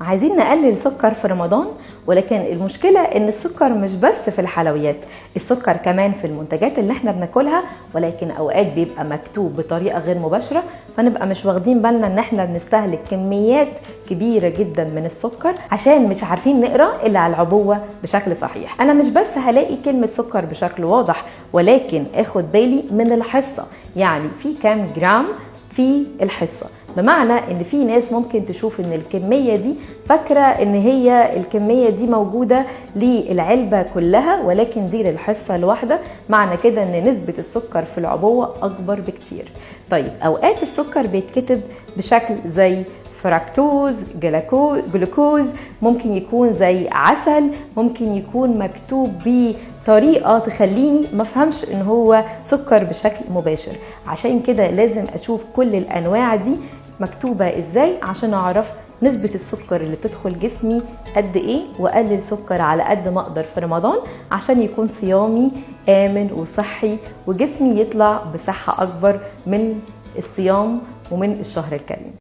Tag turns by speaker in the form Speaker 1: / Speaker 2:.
Speaker 1: عايزين نقلل سكر في رمضان، ولكن المشكلة ان السكر مش بس في الحلويات، السكر كمان في المنتجات اللي احنا بناكلها، ولكن اوقات بيبقى مكتوب بطريقة غير مباشرة، فنبقى مش واخدين بالنا ان احنا بنستهلك كميات كبيرة جدا من السكر عشان مش عارفين نقرأ الا على العبوة بشكل صحيح. انا مش بس هلاقي كلمة سكر بشكل واضح، ولكن اخد بالي من الحصة، يعني في كام جرام في الحصة. بمعنى ان في ناس ممكن تشوف ان الكمية دي فاكرة ان هي الكمية دي موجودة للعلبة كلها، ولكن دي للحصة الواحدة، معنى كده ان نسبة السكر في العبوة اكبر بكتير. طيب اوقات السكر بيتكتب بشكل زي فركتوز، جلوكوز، ممكن يكون زي عسل، ممكن يكون مكتوب بطريقة تخليني ما افهمش ان هو سكر بشكل مباشر. عشان كده لازم اشوف كل الانواع دي مكتوبة ازاي عشان اعرف نسبة السكر اللي بتدخل جسمي قد ايه، واقلل سكر على قد ما اقدر في رمضان عشان يكون صيامي امن وصحي وجسمي يطلع بصحة اكبر من الصيام ومن الشهر الكريم.